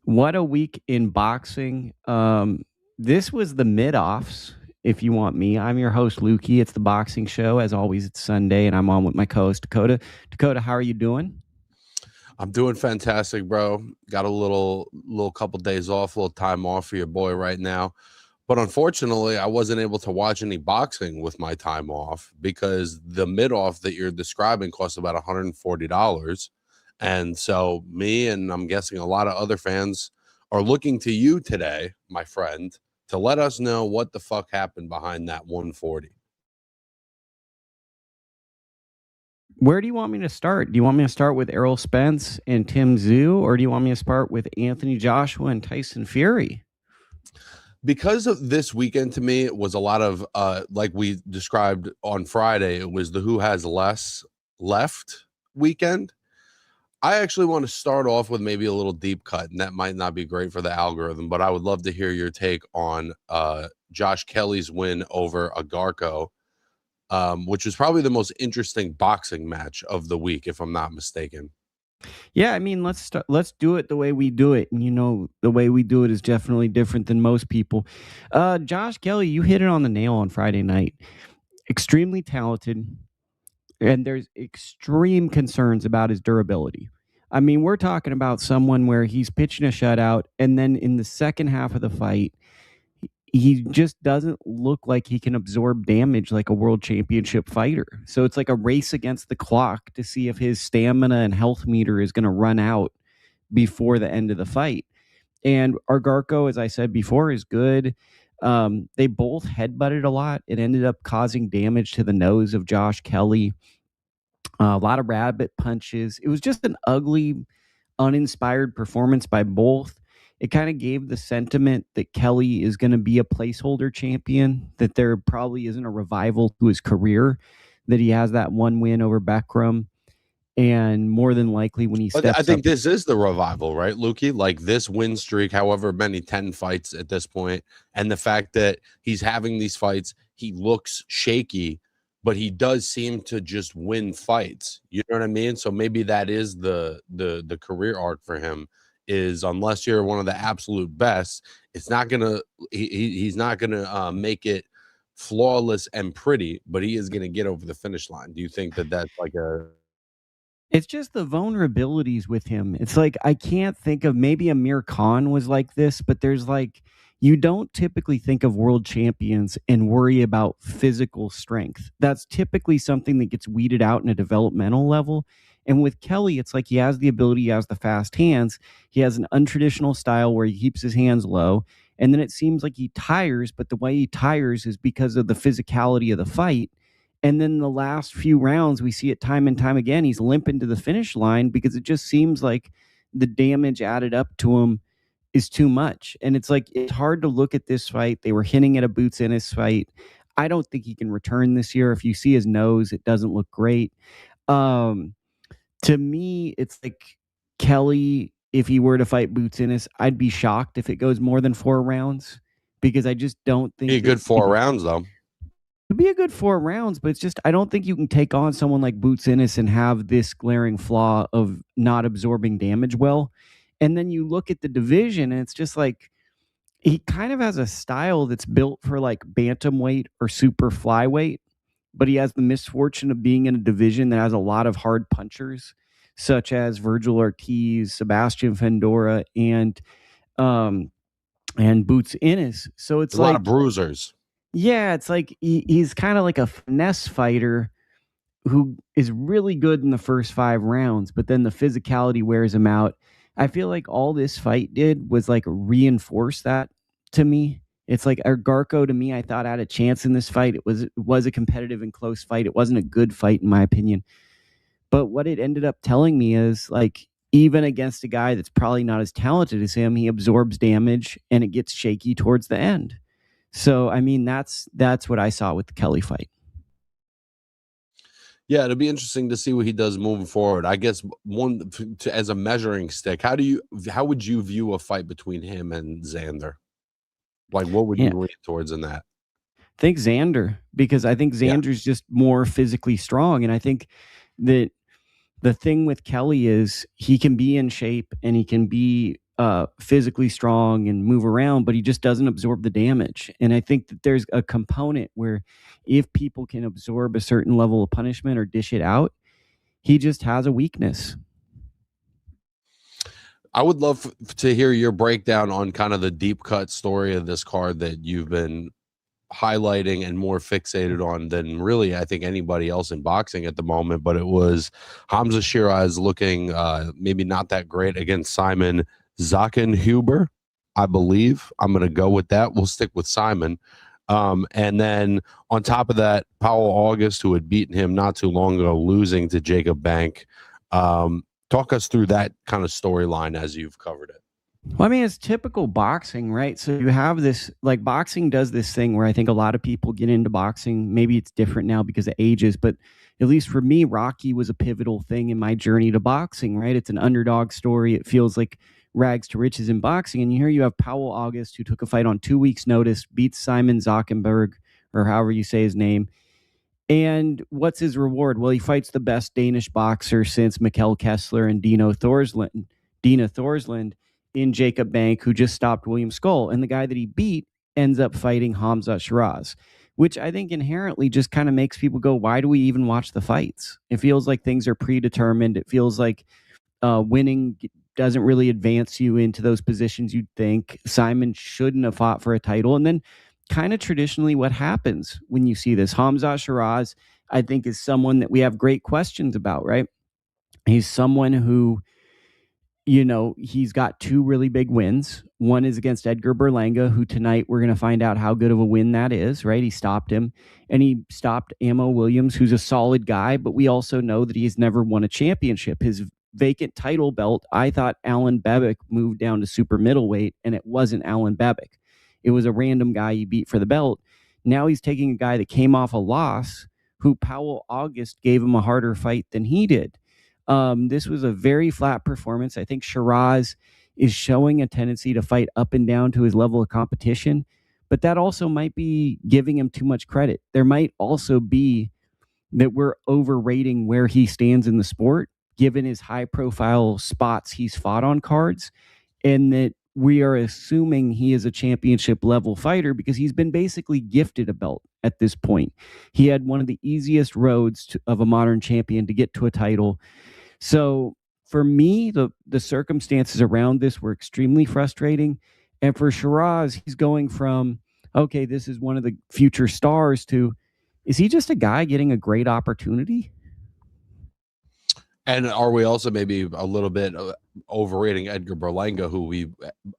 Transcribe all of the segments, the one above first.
What a week in boxing. This was the mid-offs, if you want me. I'm your host, Lukey. It's the boxing show. As always, it's Sunday, and I'm on with my co-host, Dakota. Dakota, how are you doing? I'm doing fantastic, bro. Got a little couple days off, a little time off for your boy right now. But unfortunately, I wasn't able to watch any boxing with my time off because the mid-off that you're describing costs about $140. And so me and I'm guessing a lot of other fans are looking to you today, my friend, to let us know what the fuck happened behind that 140. Where do you want me to start? Do you want me to start with Errol Spence and Tim Tszyu, or do you want me to start with Anthony Joshua and Tyson Fury? Because of this weekend, to me, it was a lot of like we described on Friday, it was the who has less left weekend. I actually want to start off with maybe a little deep cut, and that might not be great for the algorithm, but I would love to hear your take on Josh Kelly's win over Agyarko, which was probably the most interesting boxing match of the week, if I'm not mistaken. Yeah, I mean, let's do it the way we do it. And the way we do it is definitely different than most people. Josh Kelly, you hit it on the nail on Friday night. Extremely talented, and there's extreme concerns about his durability. I mean, we're talking about someone where he's pitching a shutout, and then in the second half of the fight, he just doesn't look like he can absorb damage like a world championship fighter. So it's like a race against the clock to see if his stamina and health meter is going to run out before the end of the fight. And Agyarko, as I said before, is good. They both headbutted a lot. It ended up causing damage to the nose of Josh Kelly. A lot of rabbit punches. It was just an ugly, uninspired performance by both. It kind of gave the sentiment that Kelly is going to be a placeholder champion, that there probably isn't a revival to his career, that he has that one win over Beckham. And more than likely when he steps up. I think this is the revival, right, Lukey? Like this win streak, however many 10 fights at this point, and the fact that he's having these fights, he looks shaky, but he does seem to just win fights. You know what I mean? So maybe that is the career arc for him. Is unless you're one of the absolute best, it's not gonna he's not gonna make it flawless and pretty, but he is gonna get over the finish line. Do you think that that's like a? It's just the vulnerabilities with him. It's like I can't think of, maybe Amir Khan was like this, but there's like, you don't typically think of world champions and worry about physical strength. That's typically something that gets weeded out in a developmental level. And with Kelly, it's like he has the ability, he has the fast hands. He has an untraditional style where he keeps his hands low. And then it seems like he tires, but the way he tires is because of the physicality of the fight. And then the last few rounds, we see it time and time again. He's limping to the finish line because it just seems like the damage added up to him is too much. And it's like, it's hard to look at this fight. They were hinting at a bouts in his fight. I don't think he can return this year. If you see his nose, it doesn't look great. To me, it's like Kelly, if he were to fight bouts in his, I'd be shocked if it goes more than 4 rounds because I just don't think. Be a good 4 rounds, though. It'd be a good 4 rounds, but it's just, I don't think you can take on someone like Boots Ennis and have this glaring flaw of not absorbing damage well. And then you look at the division and it's just like, he kind of has a style that's built for like bantamweight or super flyweight, but he has the misfortune of being in a division that has a lot of hard punchers, such as Virgil Ortiz, Sebastian Fendora, and Boots Ennis. So it's a lot of bruisers. Yeah, it's like he's kind of like a finesse fighter who is really good in the first 5 rounds, but then the physicality wears him out. I feel like all this fight did was like reinforce that to me. It's like Agyarko, to me, I thought had a chance in this fight. It was a competitive and close fight. It wasn't a good fight in my opinion. But what it ended up telling me is like, even against a guy that's probably not as talented as him, he absorbs damage and it gets shaky towards the end. So, I mean, that's what I saw with the Kelly fight. Yeah, it'll be interesting to see what he does moving forward. I guess as a measuring stick, how would you view a fight between him and Xander? Like, what would you lean towards in that? I think Xander, because I think Xander's just more physically strong. And I think that the thing with Kelly is he can be in shape and he can be physically strong and move around, but he just doesn't absorb the damage. And I think that there's a component where if people can absorb a certain level of punishment or dish it out, he just has a weakness. I would love to hear your breakdown on kind of the deep cut story of this card that you've been highlighting and more fixated on than really I think anybody else in boxing at the moment. But it was Hamzah Sheeraz looking maybe not that great against Simon Zachenhuber, I believe. I'm going to go with that. We'll stick with Simon. And then on top of that, Paul August, who had beaten him not too long ago, losing to Jacob Bank. Talk us through that kind of storyline as you've covered it. Well, I mean, it's typical boxing, right? So you have this, like, boxing does this thing where I think a lot of people get into boxing. Maybe it's different now because of ages, but at least for me, Rocky was a pivotal thing in my journey to boxing, right? It's an underdog story. It feels like rags to riches in boxing. And here you have Powell August, who took a fight on 2 weeks' notice, beats Simon Zachenhuber, or however you say his name. And what's his reward? Well, he fights the best Danish boxer since Mikkel Kessler and Dina Thorsland in Jacob Bank, who just stopped William Skull. And the guy that he beat ends up fighting Hamzah Sheeraz, which I think inherently just kind of makes people go, why do we even watch the fights? It feels like things are predetermined. It feels like winning doesn't really advance you into those positions you'd think. Simon shouldn't have fought for a title. And then kind of traditionally what happens when you see this, Hamzah Sheeraz, I think, is someone that we have great questions about, right? He's someone who, you know, he's got 2 really big wins. One is against Edgar Berlanga, who tonight we're going to find out how good of a win that is, right? He stopped him, and he stopped Ammo Williams, who's a solid guy, but we also know that he's never won a championship. His vacant title belt, I thought Alan Bebic moved down to super middleweight, and it wasn't Alan Bebic. It was a random guy he beat for the belt. Now he's taking a guy that came off a loss, who Powell August gave him a harder fight than he did. This was a very flat performance. I think Sheeraz is showing a tendency to fight up and down to his level of competition, but that also might be giving him too much credit. There might also be that we're overrating where he stands in the sport, given his high-profile spots he's fought on cards, and that we are assuming he is a championship level fighter because he's been basically gifted a belt at this point. He had one of the easiest roads of a modern champion to get to a title. So for me, the circumstances around this were extremely frustrating. And for Sheeraz, he's going from, okay, this is one of the future stars, to, is he just a guy getting a great opportunity? And are we also maybe a little bit overrating Edgar Berlanga, who we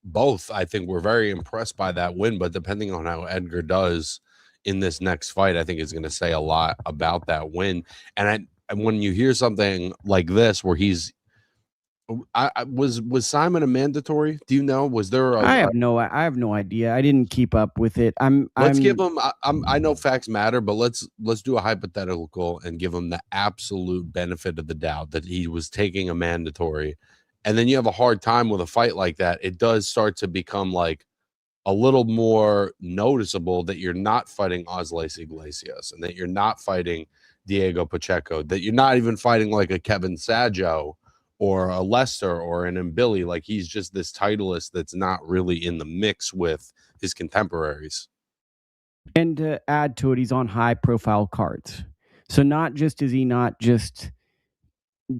both, I think, were very impressed by that win, but depending on how Edgar does in this next fight, I think is going to say a lot about that win. And when you hear something like this, where he's, was Simon a mandatory? Do you know? Was there? I have no idea. I didn't keep up with it. Give him. I know facts matter, but let's do a hypothetical and give him the absolute benefit of the doubt that he was taking a mandatory, and then you have a hard time with a fight like that. It does start to become like a little more noticeable that you're not fighting Osleis Iglesias and that you're not fighting Diego Pacheco, that you're not even fighting like a Kevin Sajo or a Lester or an Mbili. Like, he's just this titleist that's not really in the mix with his contemporaries. And to add to it, he's on high-profile cards. So not just is he not just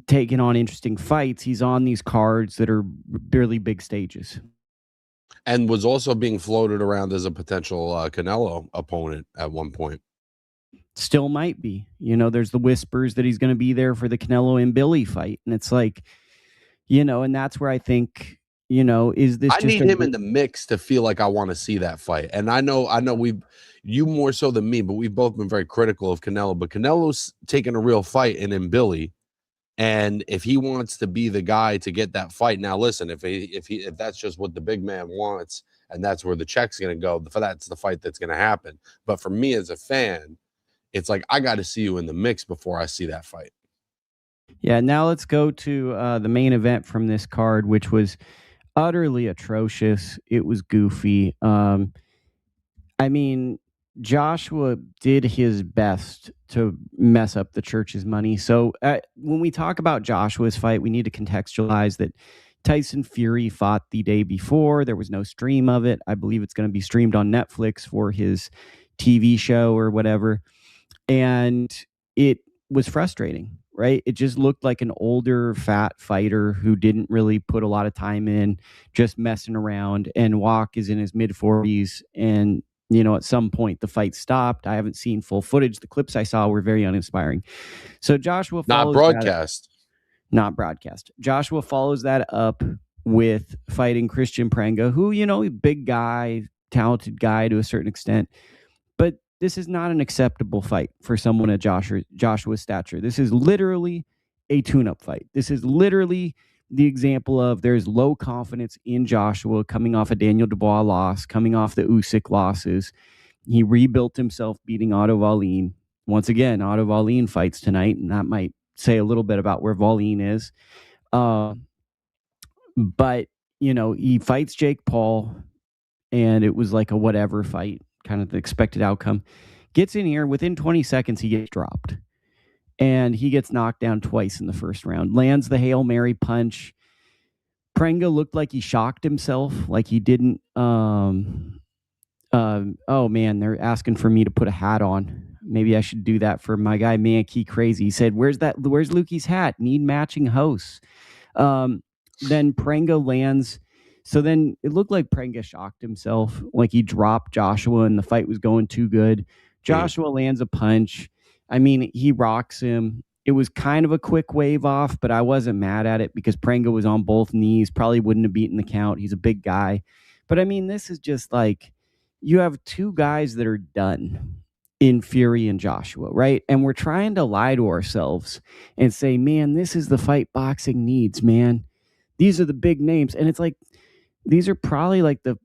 taking on interesting fights, he's on these cards that are really big stages. And was also being floated around as a potential Canelo opponent at one point. Still might be. You know, there's the whispers that he's going to be there for the Canelo and Billy fight. And it's like, you know, and that's where I think, you know, is this I need him in the mix to feel like I want to see that fight. And I know you more so than me, but we've both been very critical of Canelo. But Canelo's taking a real fight in Billy. And if he wants to be the guy to get that fight, now listen, if that's just what the big man wants and that's where the check's going to go, that's the fight that's going to happen. But for me as a fan, it's like, I got to see you in the mix before I see that fight. Yeah, now let's go to the main event from this card, which was utterly atrocious. It was goofy. I mean, Joshua did his best to mess up the church's money. So when we talk about Joshua's fight, we need to contextualize that, Tyson Fury fought the day before. There was no stream of it. I believe it's going to be streamed on Netflix for his TV show or whatever. And it was frustrating, right? It just looked like an older, fat fighter who didn't really put a lot of time in, just messing around. And Walk is in his mid-40s. And, at some point the fight stopped. I haven't seen full footage. The clips I saw were very uninspiring. So Joshua not broadcast. Not broadcast. Joshua follows that up with fighting Kristian Prenga, who, big guy, talented guy to a certain extent. But this is not an acceptable fight for someone at Joshua's stature. This is literally a tune-up fight. This is literally the example of there's low confidence in Joshua coming off a Daniel Dubois loss, coming off the Usyk losses. He rebuilt himself beating Otto Wallin. Once again, Otto Wallin fights tonight, and that might say a little bit about where Wallin is. But, he fights Jake Paul, and it was like a whatever fight, kind of the expected outcome. Gets in here, within 20 seconds, he gets dropped. And he gets knocked down twice in the first round. Lands the Hail Mary punch. Prenga looked like he shocked himself, like he didn't. Oh, man, they're asking for me to put a hat on. Maybe I should do that for my guy, Mankey Crazy. He said, where's Lukey's hat? Need matching hosts. Then Prenga lands. So then it looked like Prenga shocked himself, like he dropped Joshua and the fight was going too good. Joshua lands a punch. I mean, he rocks him. It was kind of a quick wave off, but I wasn't mad at it because Prenga was on both knees, probably wouldn't have beaten the count. He's a big guy. But I mean, this is just like, you have two guys that are done in Fury and Joshua, right? And we're trying to lie to ourselves and say, man, this is the fight boxing needs, man. These are the big names. And it's like, these are probably like the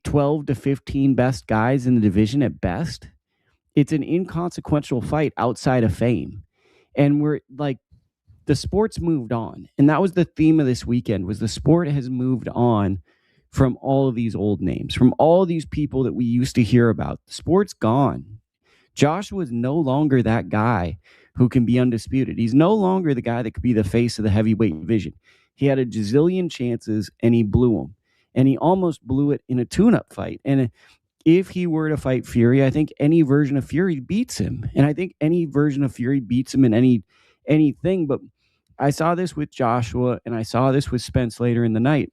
12 to 15 best guys in the division at best. It's an inconsequential fight outside of fame. And we're like, the sport's moved on. And that was the theme of this weekend, was the sport has moved on from all of these old names, from all these people that we used to hear about. The sport's gone. Joshua is no longer that guy who can be undisputed. He's no longer the guy that could be the face of the heavyweight division. He had a gazillion chances and he blew them. And he almost blew it in a tune-up fight. And if he were to fight Fury, I think any version of Fury beats him. And I think any version of Fury beats him in anything. But I saw this with Joshua and I saw this with Spence later in the night.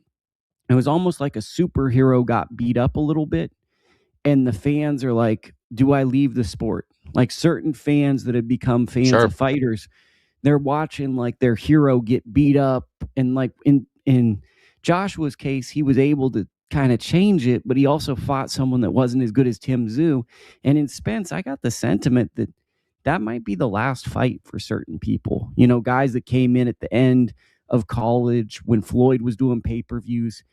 It was almost like a superhero got beat up a little bit. And the fans are like, do I leave the sport? Like certain fans that have become fans of fighters, they're watching like their hero get beat up. And like in Joshua's case, he was able to kind of change it, but he also fought someone that wasn't as good as Tim Tszyu. And in Spence, I got the sentiment that might be the last fight for certain people. Guys that came in at the end of college when Floyd was doing pay-per-views.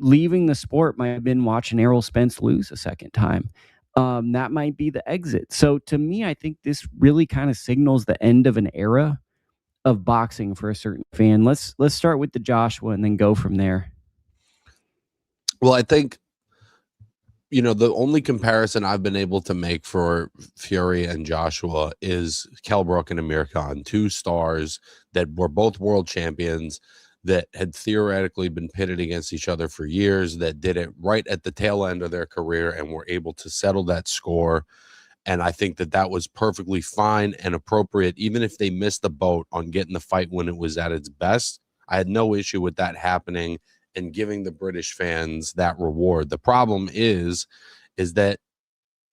Leaving the sport might have been watching Errol Spence lose a second time. That might be the exit. So to me, I think this really kind of signals the end of an era of boxing for a certain fan. Let's start with the Joshua and then go from there. Well, I think, the only comparison I've been able to make for Fury and Joshua is Kell Brook and Amir Khan, two stars that were both world champions that had theoretically been pitted against each other for years, that did it right at the tail end of their career and were able to settle that score. And I think that was perfectly fine and appropriate, even if they missed the boat on getting the fight when it was at its best. I had no issue with that happening and giving the British fans that reward. The problem is that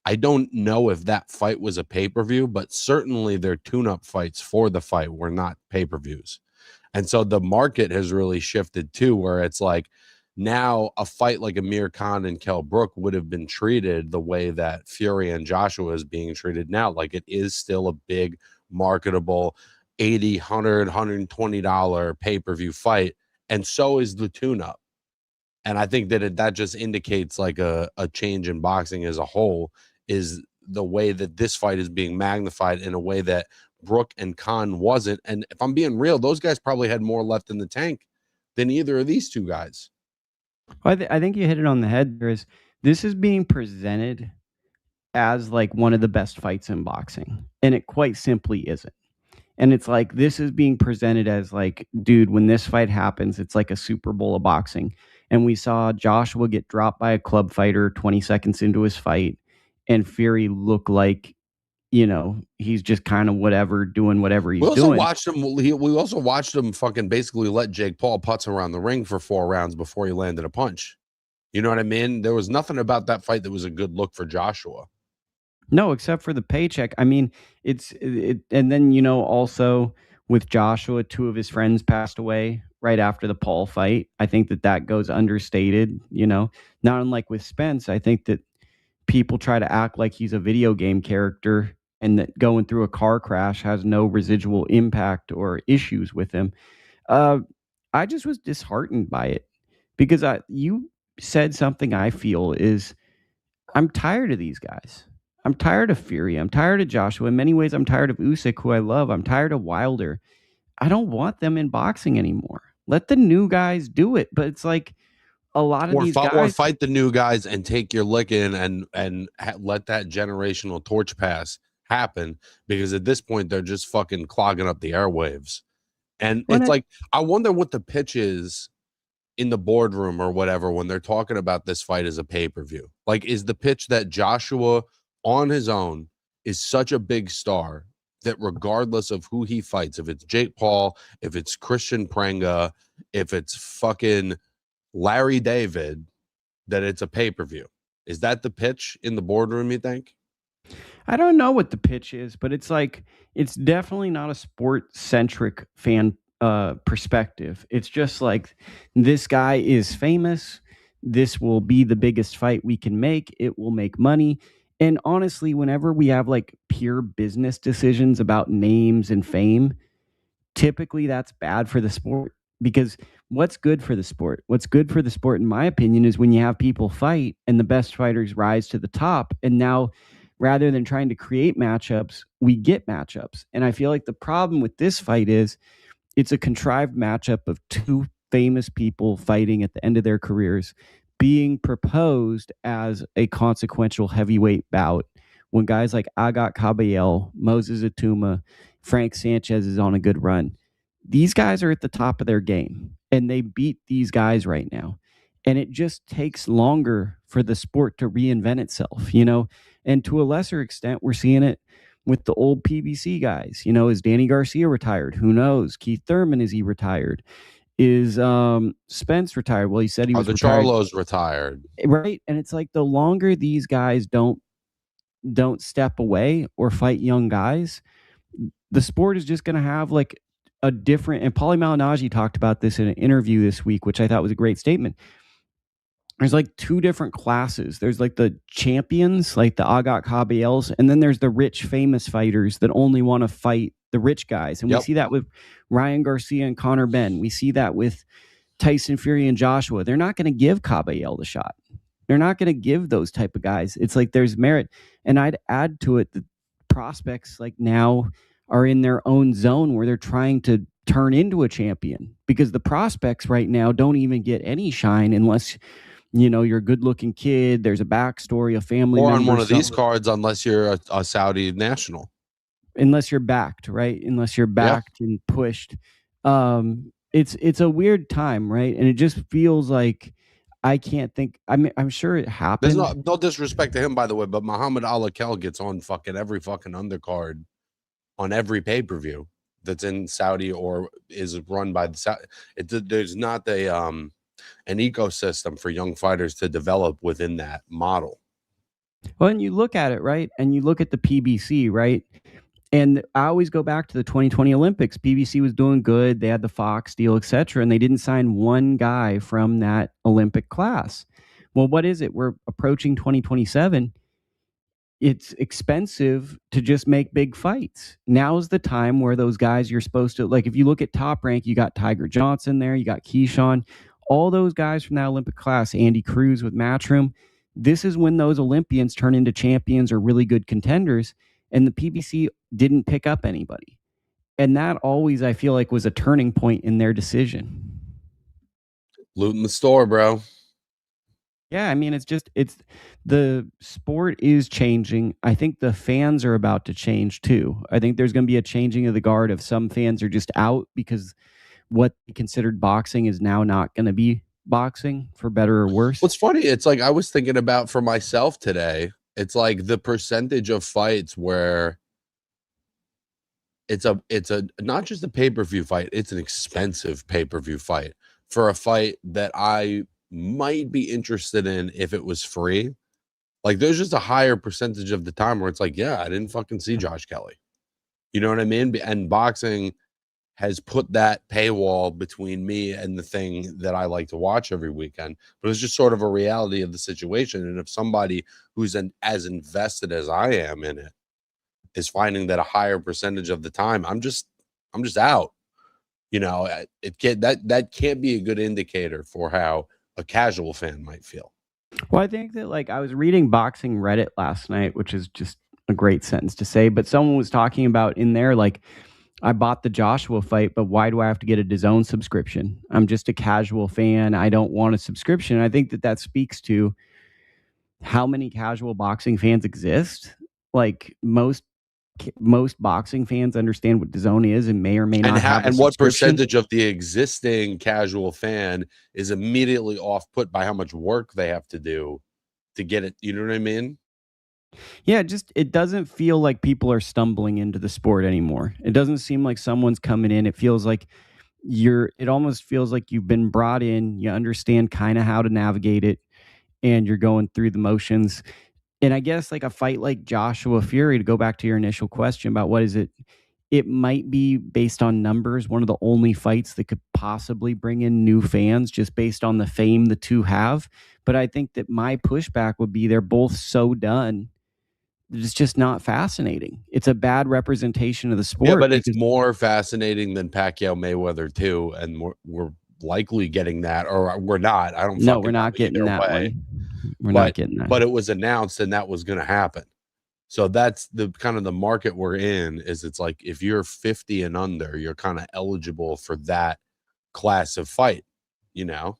I don't know if that fight was a pay-per-view, but certainly their tune-up fights for the fight were not pay-per-views. And so the market has really shifted too, where it's like now a fight like Amir Khan and Kell Brook would have been treated the way that Fury and Joshua is being treated now. Like it is still a big marketable $80, $100, $120 pay-per-view fight. And so is the tune-up. And I think that just indicates like a change in boxing as a whole, is the way that this fight is being magnified in a way that Brook and Khan wasn't. And if I'm being real, those guys probably had more left in the tank than either of these two guys. Well, I think you hit it on the head. This is being presented as like one of the best fights in boxing, and it quite simply isn't. And it's like, this is being presented as like, dude, when this fight happens, it's like a Super Bowl of boxing. And we saw Joshua get dropped by a club fighter 20 seconds into his fight, and Fury look like, he's just kind of whatever, doing whatever he's doing. We also watched him fucking basically let Jake Paul putz around the ring for 4 rounds before he landed a punch. You know what I mean? There was nothing about that fight that was a good look for Joshua. No, except for the paycheck. I mean, and then, also with Joshua, 2 of his friends passed away right after the Paul fight. I think that goes understated, not unlike with Spence. I think that people try to act like he's a video game character and that going through a car crash has no residual impact or issues with him. I just was disheartened by it because you said something I feel is, I'm tired of these guys. I'm tired of Fury. I'm tired of Joshua. In many ways, I'm tired of Usyk, who I love. I'm tired of Wilder. I don't want them in boxing anymore. Let the new guys do it. But it's like a lot of these guys, or fight the new guys and take your licking and let that generational torch pass happen, because at this point they're just fucking clogging up the airwaves. And it's like, I wonder what the pitch is in the boardroom or whatever when they're talking about this fight as a pay-per-view. Like, is the pitch that Joshua on his own is such a big star that regardless of who he fights, if it's Jake Paul, if it's Kristian Prenga, if it's fucking Larry David, that it's a pay-per-view? Is that the pitch in the boardroom, you think? I don't know what the pitch is, but it's like, it's definitely not a sport-centric fan perspective. It's just like, this guy is famous. This will be the biggest fight we can make. It will make money. And honestly, whenever we have like pure business decisions about names and fame, typically that's bad for the sport, because what's good for the sport? What's good for the sport, in my opinion, is when you have people fight and the best fighters rise to the top. And now, rather than trying to create matchups, we get matchups. And I feel like the problem with this fight is it's a contrived matchup of 2 famous people fighting at the end of their careers being proposed as a consequential heavyweight bout, when guys like Agat Kabayel, Moses Atuma, Frank Sanchez is on a good run. These guys are at the top of their game, and they beat these guys right now. And it just takes longer for the sport to reinvent itself, And to a lesser extent, we're seeing it with the old PBC guys. Is Danny Garcia retired? Who knows? Keith Thurman, is he retired? Is Spence retired? Well, he said he was retired. Charlo's retired. Right? And it's like, the longer these guys don't step away or fight young guys, the sport is just going to have like a different, and Paulie Malignaggi talked about this in an interview this week, which I thought was a great statement. There's like 2 different classes. There's like the champions, like the Agat Kabayels, and then there's the rich, famous fighters that only want to fight the rich guys. And we see that with Ryan Garcia and Conor Benn. We see that with Tyson Fury and Joshua. They're not going to give Kabayel the shot. They're not going to give those type of guys. It's like, there's merit. And I'd add to it, the prospects like now are in their own zone where they're trying to turn into a champion, because the prospects right now don't even get any shine unless you're a good-looking kid, there's a backstory, a family member. Or on one of these cards, unless you're a Saudi national. Unless you're backed, right? Unless you're backed and pushed. It's a weird time, right? And it just feels like, I can't think. I'm sure it happened. There's no disrespect to him, by the way, but Muhammad Al-Akel gets on fucking every fucking undercard on every pay-per-view that's in Saudi or is run by the Saudi. There's not an ecosystem for young fighters to develop within that model. Well, and you look at it, right? And you look at the PBC, right? And I always go back to the 2020 Olympics. PBC was doing good. They had the Fox deal, etc., and they didn't sign one guy from that Olympic class. Well, what is it? We're approaching 2027. It's expensive to just make big fights. Now's the time where those guys you're supposed to, like, if you look at Top Rank, you got Tiger Johnson there, you got Keyshawn, all those guys from that Olympic class, Andy Cruz with Matchroom. This is when those Olympians turn into champions or really good contenders, and the PBC didn't pick up anybody. And that always, I feel like, was a turning point in their decision. Looting the store, bro. Yeah, I mean, it's the sport is changing. I think the fans are about to change too. I think there's going to be a changing of the guard of some fans are just out because what they considered boxing is now not going to be boxing, for better or worse. What's funny, it's like I was thinking about for myself today, it's like the percentage of fights where it's a not just a pay-per-view fight, it's an expensive pay-per-view fight for a fight that I might be interested in if it was free. Like there's just a higher percentage of the time where it's like, yeah, I didn't fucking see Josh Kelly. You know what I mean? And boxing has put that paywall between me and the thing that I like to watch every weekend. But it's just sort of a reality of the situation. And if somebody who's as invested as I am in it is finding that a higher percentage of the time, I'm just out. You know, it can't that can't be a good indicator for how a casual fan might feel. Well, I think that like I was reading boxing Reddit last night, which is just a great sentence to say, but someone was talking about in there like I bought the Joshua fight, but why do I have to get a DAZN subscription? I'm just a casual fan. I don't want a subscription. I think that that speaks to how many casual boxing fans exist. Like most boxing fans understand what DAZN is and may or may not have a and what subscription. percentage of the existing casual fan is immediately off put by how much work they have to do to get it. You know what I mean? Yeah, just it doesn't feel like people are stumbling into the sport anymore. It doesn't seem like someone's coming in. It feels like it almost feels like you've been brought in, you understand kind of how to navigate it, and you're going through the motions. And I guess like a fight like Joshua Fury, to go back to your initial question about what is it, it might be based on numbers, one of the only fights that could possibly bring in new fans just based on the fame the two have. But I think that my pushback would be they're both so done. It's just not fascinating. It's a bad representation of the sport. Yeah, but it's more fascinating than Pacquiao Mayweather too, and we're likely getting that, or we're not. I don't. No, we're not getting that way. one. We're not getting that. But it was announced, and that was going to happen. So that's the kind of the market we're in. Is it's like if you're 50 and under, you're kind of eligible for that class of fight. You know.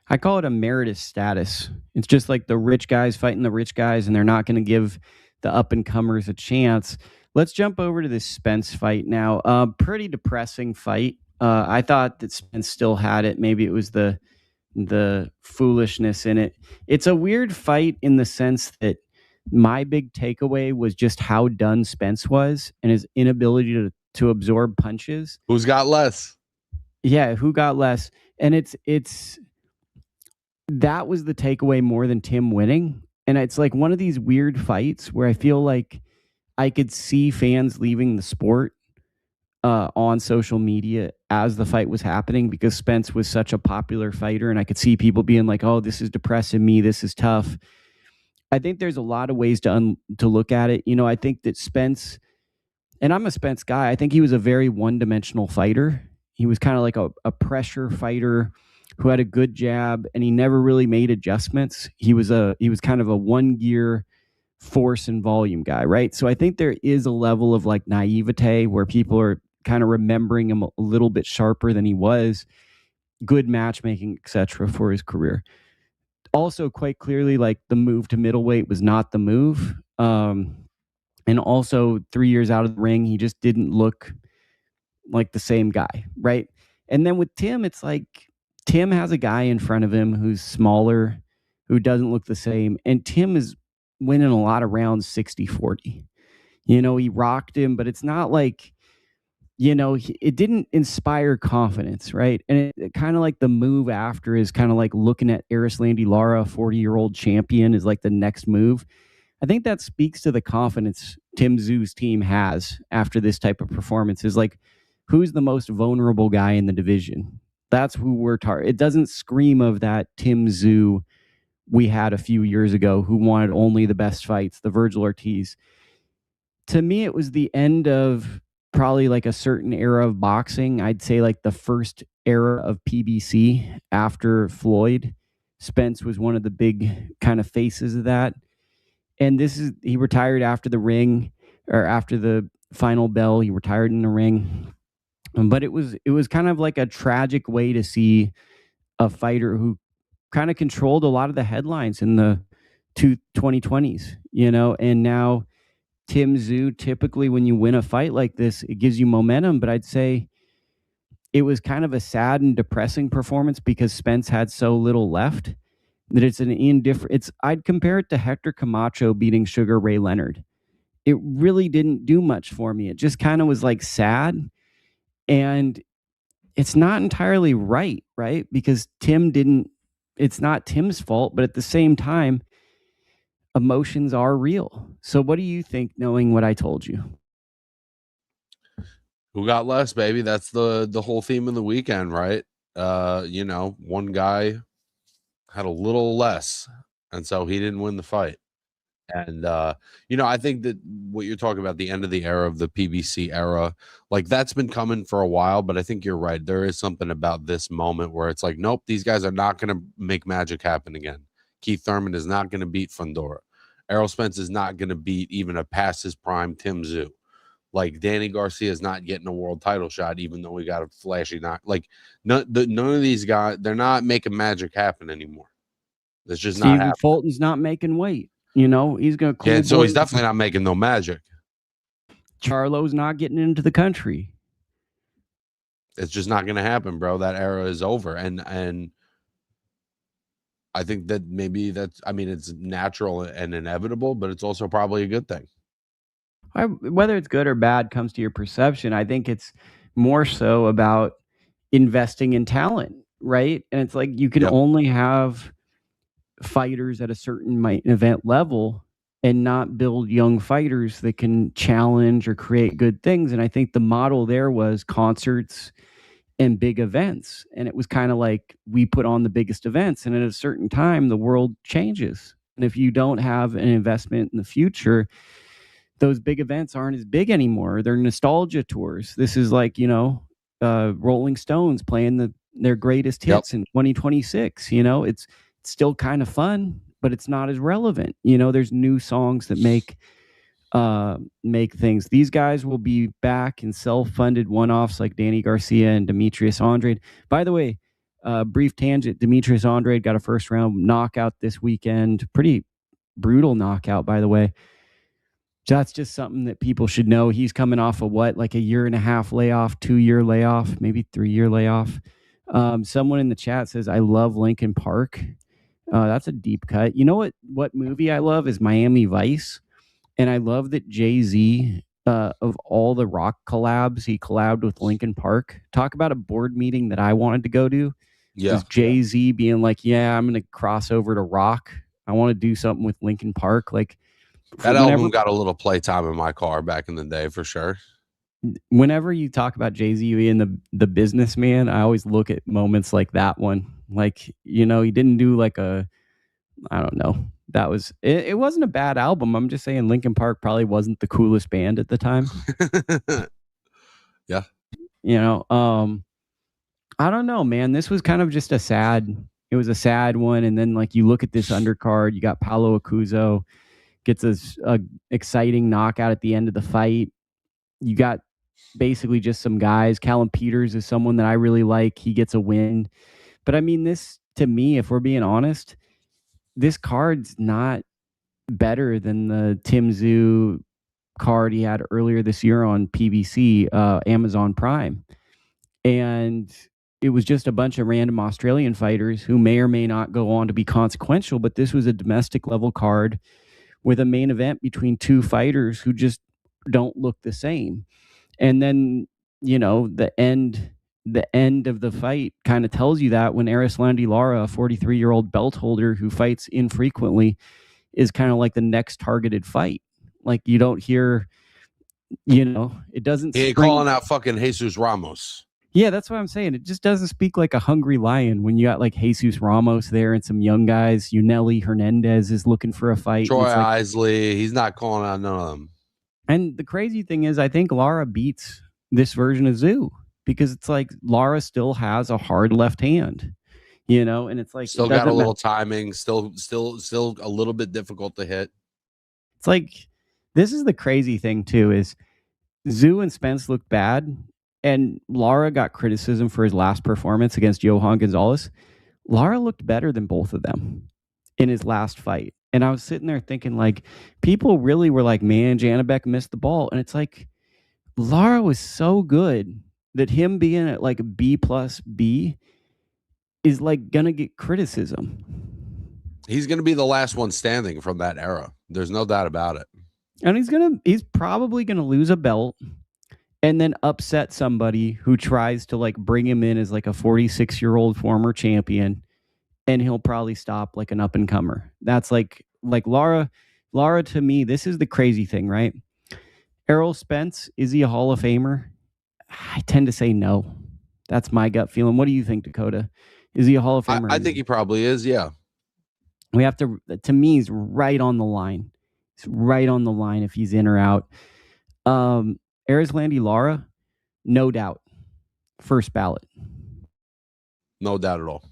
I call it a meritus status. It's just like the rich guys fighting the rich guys, and they're not going to give the up and comers a chance. Let's jump over to this Spence fight now. Pretty depressing fight. I thought that Spence still had it. Maybe it was the foolishness in it. It's a weird fight in the sense that my big takeaway was just how done Spence was and his inability to absorb punches. Who's got less? Yeah, who got less? And it's that was the takeaway more than Tim winning. And it's like one of these weird fights where I feel like I could see fans leaving the sport on social media as the fight was happening because Spence was such a popular fighter. And I could see people being like, oh, this is depressing me. This is tough. I think there's a lot of ways to look at it. You know, I think that Spence, and I'm a Spence guy, I think he was a very one-dimensional fighter. He was kind of like a pressure fighter who had a good jab, and he never really made adjustments. He was kind of a one-gear force and volume guy, right? So I think there is a level of like naivete where people are kind of remembering him a little bit sharper than he was. Good matchmaking, etc., for his career. Also, quite clearly, like the move to middleweight was not the move. And also 3 years out of the ring, he just didn't look like the same guy, right? And then with Tim, it's like Tim has a guy in front of him who's smaller, who doesn't look the same. And Tim is winning a lot of rounds 60-40. You know, he rocked him, but it's not like, you know, it didn't inspire confidence, right? And it kind of like the move after is kind of like looking at Erislandy Lara, 40-year-old champion, is like the next move. I think that speaks to the confidence Tim Tszyu's team has after this type of performance is like, who's the most vulnerable guy in the division? That's who we're targeting. It doesn't scream of that Tim Tszyu we had a few years ago who wanted only the best fights, the Virgil Ortiz. To me, it was the end of probably like a certain era of boxing. I'd say like the first era of PBC after Floyd. Spence was one of the big kind of faces of that. And he retired after the ring, or after the final bell. He retired in the ring. But it was kind of like a tragic way to see a fighter who kind of controlled a lot of the headlines in the 2020s, and now Tim Tszyu, typically when you win a fight like this, it gives you momentum, but I'd say it was kind of a sad and depressing performance because Spence had so little left that it's an indifferent. I'd compare it to Hector Camacho beating Sugar Ray Leonard. It really didn't do much for me. It just kind of was like sad, and it's not entirely right? Because it's not Tim's fault, but at the same time, emotions are real. So what do you think, knowing what I told you? Who got less, baby? That's the whole theme of the weekend, right? One guy had a little less, and so he didn't win the fight. And I think that what you're talking about, the end of the era of the PBC era, like that's been coming for a while, but I think you're right. There is something about this moment where it's like, nope, these guys are not going to make magic happen again. Keith Thurman is not going to beat Fundora. Errol Spence is not going to beat even a past his prime Tim Tszyu. Like Danny Garcia is not getting a world title shot, even though we got a flashy knock. Like none of these guys, they're not making magic happen anymore. It's just not happening. Fulton's not making weight. He's going to. Yeah, so he's definitely not making no magic. Charlo's not getting into the country. It's just not going to happen, bro. That era is over, and I think that maybe it's natural and inevitable, but it's also probably a good thing. Whether it's good or bad comes to your perception. I think it's more so about investing in talent, right? And it's like you can only have fighters at a certain event level and not build young fighters that can challenge or create good things. And I think the model there was concerts and big events. And it was kind of like we put on the biggest events, and at a certain time, the world changes. And if you don't have an investment in the future, those big events aren't as big anymore. They're nostalgia tours. This is like, Rolling Stones playing their greatest hits in 2026. It's still kind of fun, but it's not as relevant. There's new songs that make things. These guys will be back in self-funded one-offs like Danny Garcia and Demetrius Andrade. By the way, brief tangent, Demetrius Andrade got a first-round knockout this weekend. Pretty brutal knockout, by the way. That's just something that people should know. He's coming off of like a 1.5 year layoff, 2-year layoff, maybe 3-year layoff. Someone in the chat says, I love Linkin Park. That's a deep cut. You know what movie I love is Miami Vice. And I love that Jay-Z, of all the rock collabs, he collabed with Linkin Park. Talk about a board meeting that I wanted to go to. Yeah. Was Jay-Z being like, yeah, I'm going to cross over to rock. I want to do something with Linkin Park. Like, that album got a little playtime in my car back in the day, for sure. Whenever you talk about Jay-Z being the businessman, I always look at moments like that one. Like, he didn't do like I don't know. That was it wasn't a bad album. I'm just saying Linkin Park probably wasn't the coolest band at the time. Yeah. I don't know, man. This was kind of just a sad one. And then like you look at this undercard, you got Paulo Acuso gets a exciting knockout at the end of the fight. You got basically just some guys. Callum Peters is someone that I really like. He gets a win. But I mean, this, to me, if we're being honest, this card's not better than the Tim Tszyu card he had earlier this year on PBC, Amazon Prime. And it was just a bunch of random Australian fighters who may or may not go on to be consequential, but this was a domestic level card with a main event between two fighters who just don't look the same. And then, the end of the fight kind of tells you that when Arislandi Lara, a 43-year-old belt holder who fights infrequently, is kind of like the next targeted fight. Like you don't hear, it doesn't. He ain't calling out fucking Jesus Ramos. Yeah, that's what I'm saying. It just doesn't speak like a hungry lion when you got like Jesus Ramos there and some young guys. Yuneli Hernandez is looking for a fight. Troy Isley, he's not calling out none of them. And the crazy thing is, I think Lara beats this version of Tszyu because it's like Lara still has a hard left hand, and it's like still got a little timing, still a little bit difficult to hit. It's like this is the crazy thing too is Tszyu and Spence look bad. And Lara got criticism for his last performance against Johan Gonzalez. Lara looked better than both of them in his last fight. And I was sitting there thinking, like, people really were like, man, Janibek missed the ball. And it's like, Lara was so good that him being at like a B+B is like gonna get criticism. He's going to be the last one standing from that era. There's no doubt about it. And he's probably gonna lose a belt and then upset somebody who tries to like bring him in as like a 46-year-old former champion, and he'll probably stop like an up and comer. That's like Lara to me, this is the crazy thing, right? Errol Spence, is he a Hall of Famer? I tend to say no. That's my gut feeling. What do you think, Dakota? Is he a Hall of Famer? I think he probably is, yeah. We have to me, he's right on the line. He's right on the line if he's in or out. Erislandy Lara, no doubt. First ballot. No doubt at all.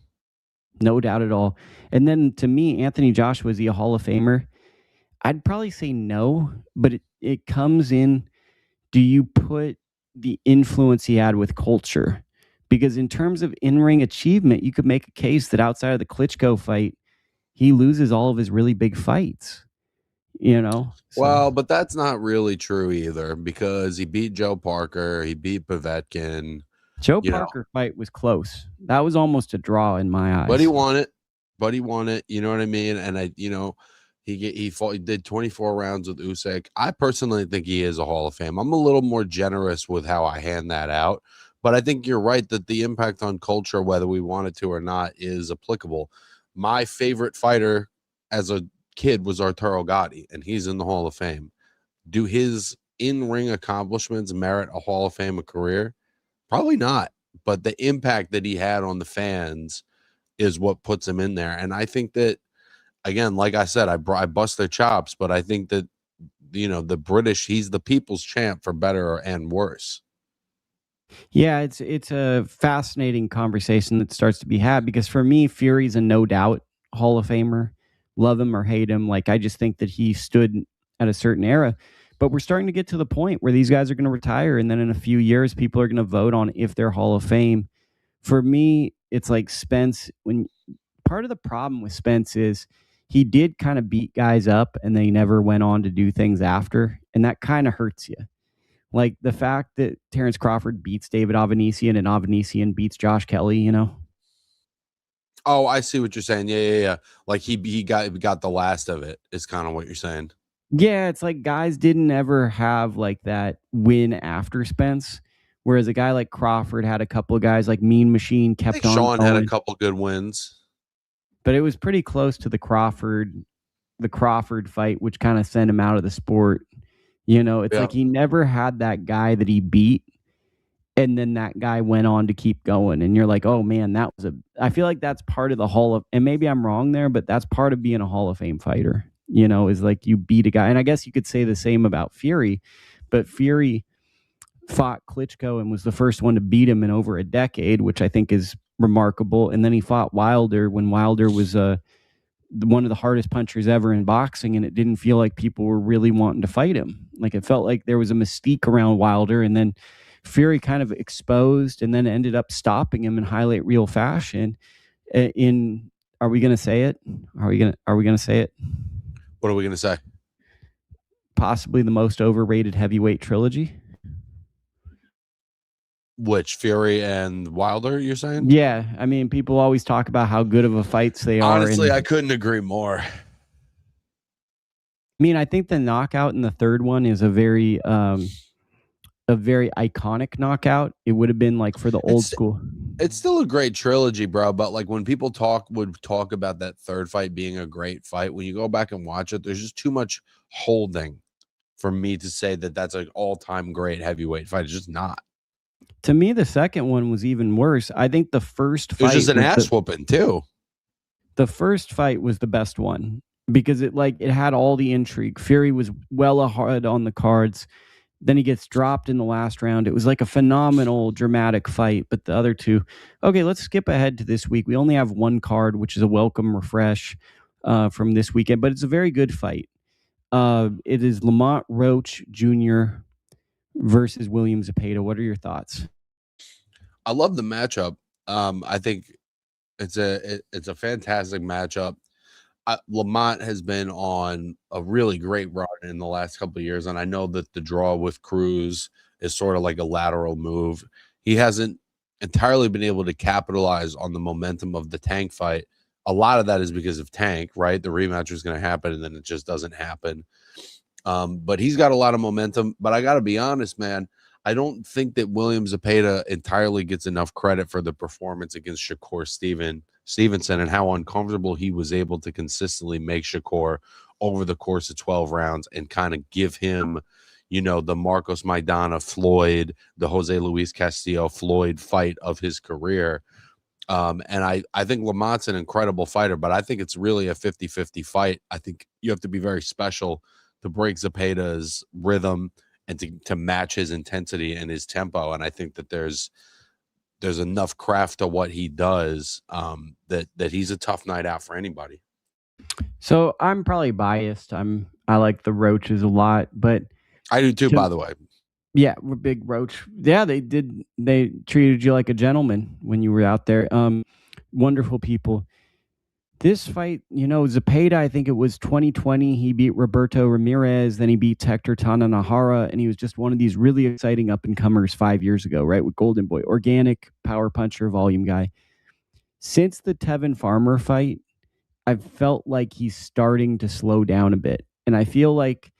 No doubt at all. And then to me, Anthony Joshua, is he a Hall of Famer? I'd probably say no, but it comes in, do you put the influence he had with culture? Because in terms of in-ring achievement, you could make a case that outside of the Klitschko fight, he loses all of his really big fights. You know? So. Well, but that's not really true either, because he beat Joe Parker, he beat Povetkin. Joe Parker fight was close. That was almost a draw in my eyes. But he won it. You know what I mean? And he did 24 rounds with Usyk. I personally think he is a Hall of Fame. I'm a little more generous with how I hand that out, but I think you're right that the impact on culture, whether we want it to or not, is applicable. My favorite fighter as a kid was Arturo Gatti, and he's in the Hall of Fame. Do his in-ring accomplishments merit a Hall of Fame career? Probably not, but the impact that he had on the fans is what puts him in there. And I think that, again, like I said, I bust their chops, but I think that, the British, he's the people's champ for better and worse. Yeah, it's a fascinating conversation that starts to be had, because for me, Fury's a no doubt Hall of Famer. Love him or hate him. Like, I just think that he stood at a certain era. But we're starting to get to the point where these guys are going to retire, and then in a few years, people are going to vote on if they're Hall of Fame. For me, it's like Spence. When part of the problem with Spence is he did kind of beat guys up, and they never went on to do things after, and that kind of hurts you. Like the fact that Terrence Crawford beats David Avanesian and Avanesian beats Josh Kelly, Oh, I see what you're saying. Yeah. Like he got the last of it is kind of what you're saying. Yeah, it's like guys didn't ever have like that win after Spence, whereas a guy like Crawford had a couple of guys like Mean Machine kept on. Sean had a couple good wins, but it was pretty close to the Crawford fight, which kind of sent him out of the sport. It's like he never had that guy that he beat, and then that guy went on to keep going, and you're like, oh man, I feel like that's part of the Hall of, and maybe I'm wrong there, but that's part of being a Hall of Fame fighter. Is like you beat a guy. And I guess you could say the same about Fury, but Fury fought Klitschko and was the first one to beat him in over a decade, which I think is remarkable. And then he fought Wilder when Wilder was one of the hardest punchers ever in boxing, and it didn't feel like people were really wanting to fight him. Like it felt like there was a mystique around Wilder, and then Fury kind of exposed and then ended up stopping him in highlight reel fashion. Are we going to say it? Are we going to say it? What are we going to say? Possibly the most overrated heavyweight trilogy. Which, Fury and Wilder, you're saying? Yeah. I mean, people always talk about how good of a fights they are. Honestly, I couldn't agree more. I mean, I think the knockout in the third one is a very iconic knockout. It would have been like for the old school. It's still a great trilogy, bro. But like when people would talk about that third fight being a great fight, when you go back and watch it, there's just too much holding for me to say that that's an all-time great heavyweight fight. It's just not. To me, the second one was even worse. I think the first fight was just an ass whooping too. The first fight was the best one because it had all the intrigue. Fury was well ahead on the cards. Then he gets dropped in the last round. It was like a phenomenal, dramatic fight. But the other two, okay, let's skip ahead to this week. We only have one card, which is a welcome refresh from this weekend, but it's a very good fight. It is Lamont Roach Jr. versus William Zepeda. What are your thoughts? I love the matchup. I think It's a fantastic matchup. Lamont has been on a really great run in the last couple of years, and I know that the draw with Cruz is sort of like a lateral move. He hasn't entirely been able to capitalize on the momentum of the Tank fight. A lot of that is because of Tank, right? The rematch was going to happen, and then it just doesn't happen. But he's got a lot of momentum. But I got to be honest, man, I don't think that William Zepeda entirely gets enough credit for the performance against Shakur Stevenson and how uncomfortable he was able to consistently make Shakur over the course of 12 rounds and kind of give him, the Marcos Maidana Floyd, the Jose Luis Castillo Floyd fight of his career. And I think Lamont's an incredible fighter, but I think it's really a 50-50 fight. I think you have to be very special to break Zepeda's rhythm and to match his intensity and his tempo. And I think that there's enough craft to what he does that he's a tough night out for anybody. So I'm probably biased. I like the Roaches a lot, but I do too, by the way. Yeah, we're big Roach. Yeah, they did. They treated you like a gentleman when you were out there. Wonderful people. This fight, Zepeda, I think it was 2020. He beat Roberto Ramirez, then he beat Hector Tananahara, and he was just one of these really exciting up-and-comers 5 years ago, right, with Golden Boy. Organic, power puncher, volume guy. Since the Tevin Farmer fight, I've felt like he's starting to slow down a bit. And I feel like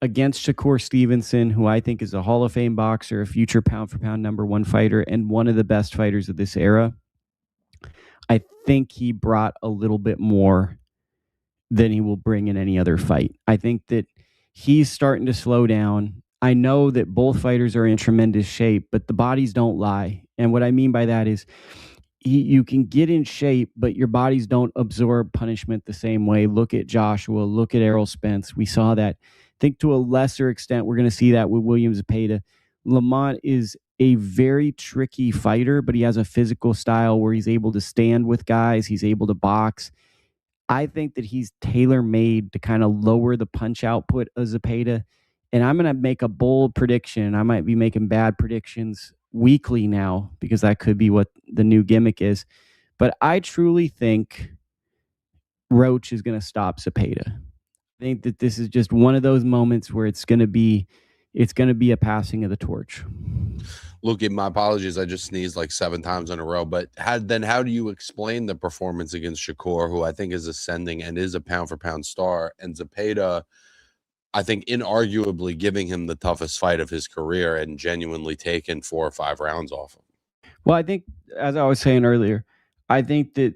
against Shakur Stevenson, who I think is a Hall of Fame boxer, a future pound-for-pound #1 fighter, and one of the best fighters of this era, I think he brought a little bit more than he will bring in any other fight. I think that he's starting to slow down. I know that both fighters are in tremendous shape, but the bodies don't lie. And what I mean by that is you can get in shape, but your bodies don't absorb punishment the same way. Look at Joshua, look at Errol Spence. We saw that. I think to a lesser extent, we're going to see that with William Zepeda. Lamont is a very tricky fighter, but he has a physical style where he's able to stand with guys. He's able to box. I think that he's tailor-made to kind of lower the punch output of Zepeda. And I'm going to make a bold prediction. I might be making bad predictions weekly now because that could be what the new gimmick is. But I truly think Roach is going to stop Zepeda. I think that this is just one of those moments where it's going to be a passing of the torch. Look, my apologies. I just sneezed like 7 times in a row. But how do you explain the performance against Shakur, who I think is ascending and is a pound-for-pound star, and Zepeda, I think, inarguably giving him the toughest fight of his career and genuinely taking 4 or 5 rounds off him? Well, I think, as I was saying earlier, I think that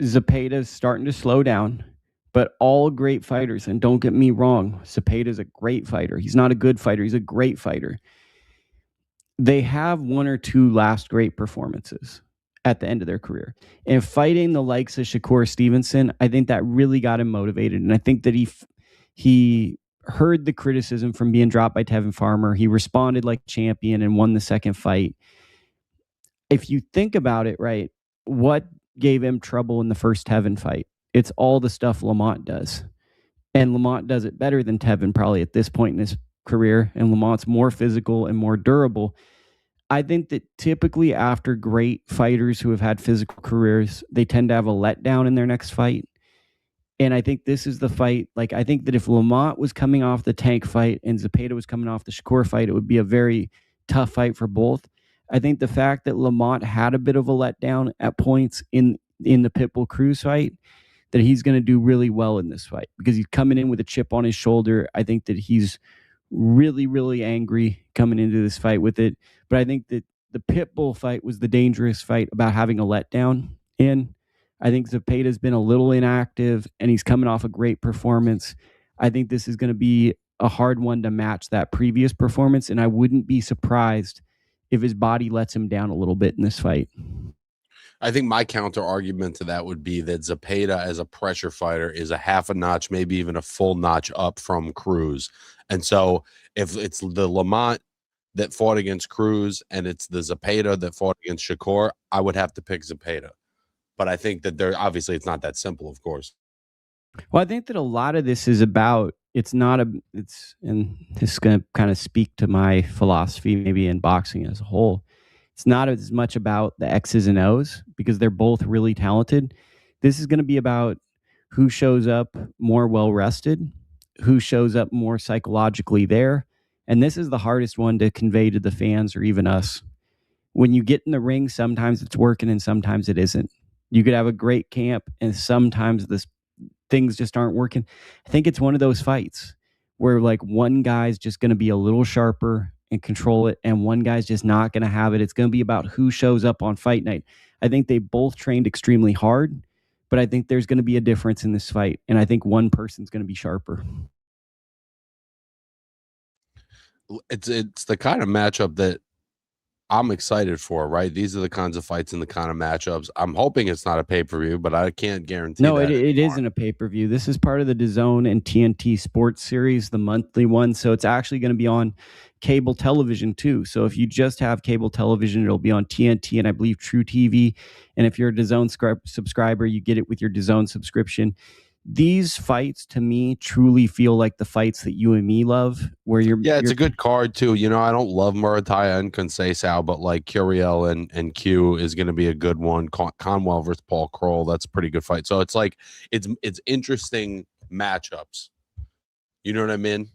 Zepeda is starting to slow down, but all great fighters, and don't get me wrong, Zepeda is a great fighter. He's not a good fighter. He's a great fighter. They have 1 or 2 last great performances at the end of their career. And fighting the likes of Shakur Stevenson, I think that really got him motivated. And I think that he heard the criticism from being dropped by Tevin Farmer. He responded like a champion and won the second fight. If you think about it, right, what gave him trouble in the first Tevin fight? It's all the stuff Lamont does. And Lamont does it better than Tevin probably at this point in his career, and Lamont's more physical and more durable. I think that typically after great fighters who have had physical careers, they tend to have a letdown in their next fight. And I think this is the fight. Like, I think that if Lamont was coming off the Tank fight and Zepeda was coming off the Shakur fight, it would be a very tough fight for both. I think the fact that Lamont had a bit of a letdown at points in the Pitbull Cruz fight, that he's going to do really well in this fight because he's coming in with a chip on his shoulder. I think that he's really, really angry coming into this fight with it. But I think that the Pitbull fight was the dangerous fight about having a letdown in. I think Zepeda's been a little inactive, and he's coming off a great performance. I think this is going to be a hard one to match that previous performance, and I wouldn't be surprised if his body lets him down a little bit in this fight. I think my counter argument to that would be that Zepeda as a pressure fighter is a half a notch, maybe even a full notch up from Cruz. And so if it's the Lamont that fought against Cruz and it's the Zepeda that fought against Shakur, I would have to pick Zepeda. But I think that obviously it's not that simple, of course. Well, I think that a lot of this is about, and this is going to kind of speak to my philosophy maybe in boxing as a whole. It's not as much about the X's and O's because they're both really talented. This is going to be about who shows up more well rested, who shows up more psychologically there. And this is the hardest one to convey to the fans or even us. When you get in the ring, sometimes it's working and sometimes it isn't. You could have a great camp and sometimes things just aren't working. I think it's one of those fights where like one guy's just going to be a little sharper and control it, and one guy's just not going to have it. It's going to be about who shows up on fight night. I think they both trained extremely hard, but I think there's going to be a difference in this fight, and I think one person's going to be sharper. It's the kind of matchup that I'm excited for, right? These are the kinds of fights and the kind of matchups. I'm hoping it's not a pay-per-view, but I can't guarantee No, that it isn't a pay-per-view. This is part of the DAZN and TNT Sports series, the monthly one. So it's actually going to be on cable television too. So if you just have cable television, it'll be on TNT and I believe True TV. And if you're a DAZN subscriber, you get it with your DAZN subscription. These fights to me truly feel like the fights that you and me love, where it's a good card too. You know, I don't love Muratalla and Conceicao, but like Curiel and Q is going to be a good one. Conwell versus Paul Kroll, that's a pretty good fight. So it's like it's interesting matchups. You know what I mean?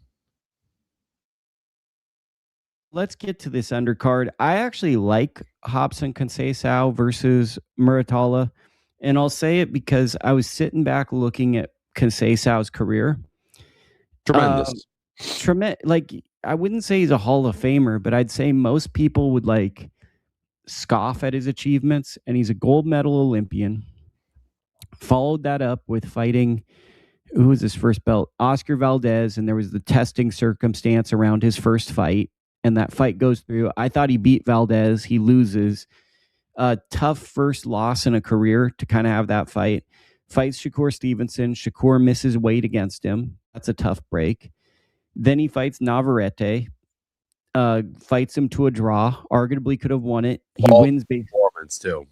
Let's get to this undercard. I actually like Robson Conceicao versus Muratalla. And I'll say it because I was sitting back looking at Conceicao's career. Tremendous. Like, I wouldn't say he's a Hall of Famer, but I'd say most people would like scoff at his achievements. And he's a gold medal Olympian. Followed that up with fighting, who was his first belt? Oscar Valdez. And there was the testing circumstance around his first fight. And that fight goes through. I thought he beat Valdez. He loses. A tough first loss in a career to kind of have that fight. Fights Shakur Stevenson. Shakur misses weight against him. That's a tough break. Then he fights Navarrete. Fights him to a draw. Arguably could have won it. He wins performance too.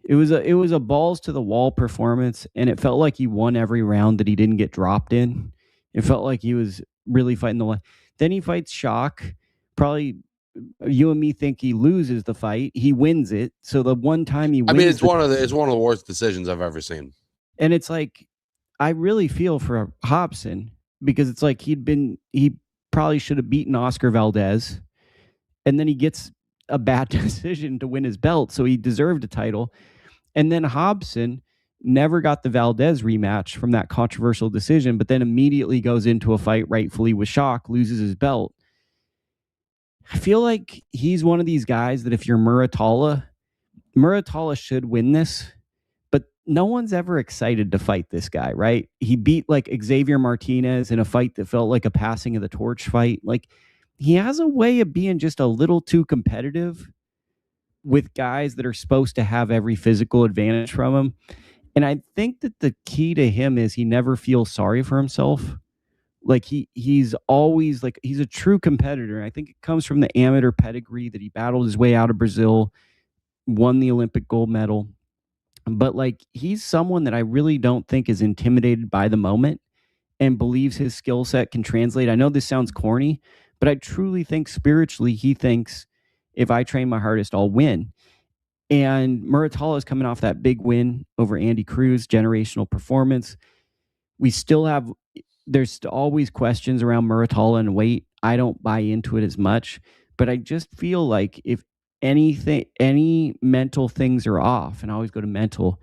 It was a balls to the wall performance, and it felt like he won every round that he didn't get dropped in. It felt like he was really fighting the line. Then he fights Shock. Probably you and me think he loses the fight. He wins it. So the one time he wins, I mean, it's one of the worst decisions I've ever seen. And it's like, I really feel for Robson because it's like he probably should have beaten Oscar Valdez, and then he gets a bad decision to win his belt, so he deserved a title. And then Robson never got the Valdez rematch from that controversial decision, but then immediately goes into a fight rightfully with Shock, loses his belt. I feel like he's one of these guys that if you're Muratalla should win this, but no one's ever excited to fight this guy, right? He beat like Xavier Martinez in a fight that felt like a passing of the torch fight. Like, he has a way of being just a little too competitive with guys that are supposed to have every physical advantage from him. And I think that the key to him is he never feels sorry for himself. Like he's always like, he's a true competitor. I think it comes from the amateur pedigree that he battled his way out of Brazil, won the Olympic gold medal. But like, he's someone that I really don't think is intimidated by the moment and believes his skill set can translate. I know this sounds corny, but I truly think spiritually he thinks if I train my hardest, I'll win. And Muratalla is coming off that big win over Andy Cruz, generational performance. There's always questions around Muratalla and weight. I don't buy into it as much, but I just feel like if any mental things are off, and I always go to mental,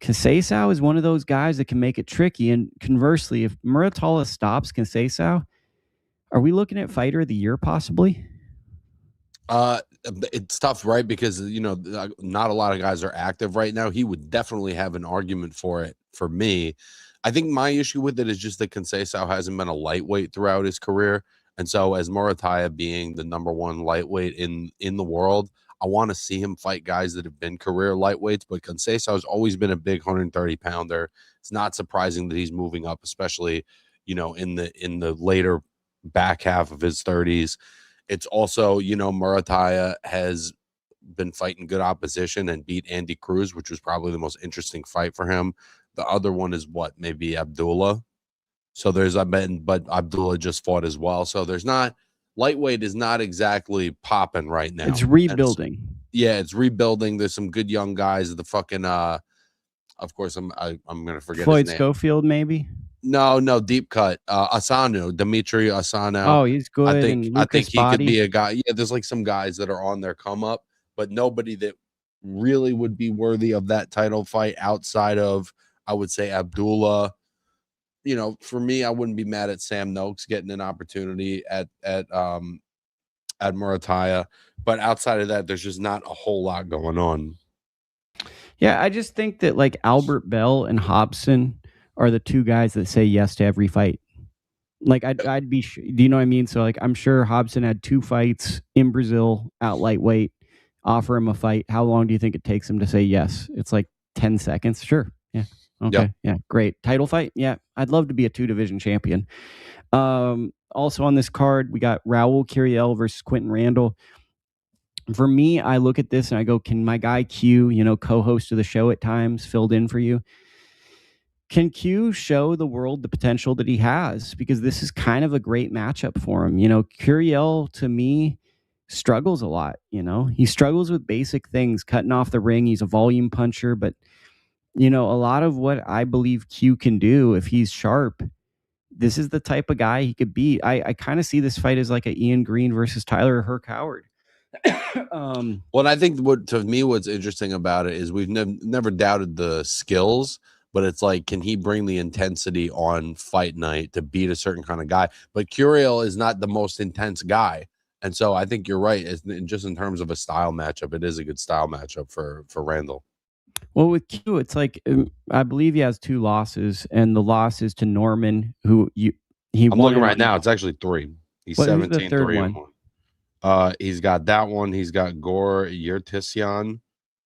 Conceicao is one of those guys that can make it tricky. And conversely, if Muratalla stops Conceicao, are we looking at fighter of the year possibly? It's tough, right? Because, you know, not a lot of guys are active right now. He would definitely have an argument for it for me. I think my issue with it is just that Conceicao hasn't been a lightweight throughout his career. And so as Muratalla being the #1 lightweight in the world, I want to see him fight guys that have been career lightweights, but Conceicao has always been a big 130-pounder. It's not surprising that he's moving up, especially, you know, in the later back half of his 30s. It's also, you know, Muratalla has been fighting good opposition and beat Andy Cruz, which was probably the most interesting fight for him. The other one is maybe Abdullah. So but Abdullah just fought as well. So there's not, lightweight is not exactly popping right now. It's rebuilding. it's rebuilding. There's some good young guys. The fucking of course I'm gonna forget Floyd his name. Schofield, maybe. No, deep cut. Asano, Dimitri Asano. Oh, he's good. I and think Lucas he could Body. be a guy. Yeah, there's like some guys that are on their come up, but nobody that really would be worthy of that title fight outside of, I would say, Abdullah. You know, for me, I wouldn't be mad at Sam Noakes getting an opportunity at Muratalla, but outside of that, there's just not a whole lot going on. Yeah, I just think that like Albert Bell and Hobson are the two guys that say yes to every fight. Like I'd be, do you know what I mean? So like I'm sure Hobson had 2 fights in Brazil out lightweight. Offer him a fight. How long do you think it takes him to say yes? It's like 10 seconds. Sure. Yeah. Okay. Yep. Yeah. Great. Title fight. Yeah. I'd love to be a 2-division champion. Also on this card, we got Raul Curiel versus Quinton Randall. For me, I look at this and I go, can my guy Q, co-host of the show at times, filled in for you? Can Q show the world the potential that he has? Because this is kind of a great matchup for him. Curiel, to me, struggles a lot. He struggles with basic things, cutting off the ring. He's a volume puncher, but a lot of what I believe Q can do, if he's sharp, this is the type of guy he could beat. I kind of see this fight as like a Ian Green versus Tyler Herc Howard. Well, I think what's interesting about it is we've never doubted the skills, but it's like, can he bring the intensity on fight night to beat a certain kind of guy? But Curiel is not the most intense guy. And so I think you're right. Just in terms of a style matchup, it is a good style matchup for Randall. Well, with Q, it's like, I believe he has 2 losses, and the loss is to Norman, who I'm looking right now. It's actually 3. He's 17, 3 and 1. He's got that one. He's got Gore Yertisyan,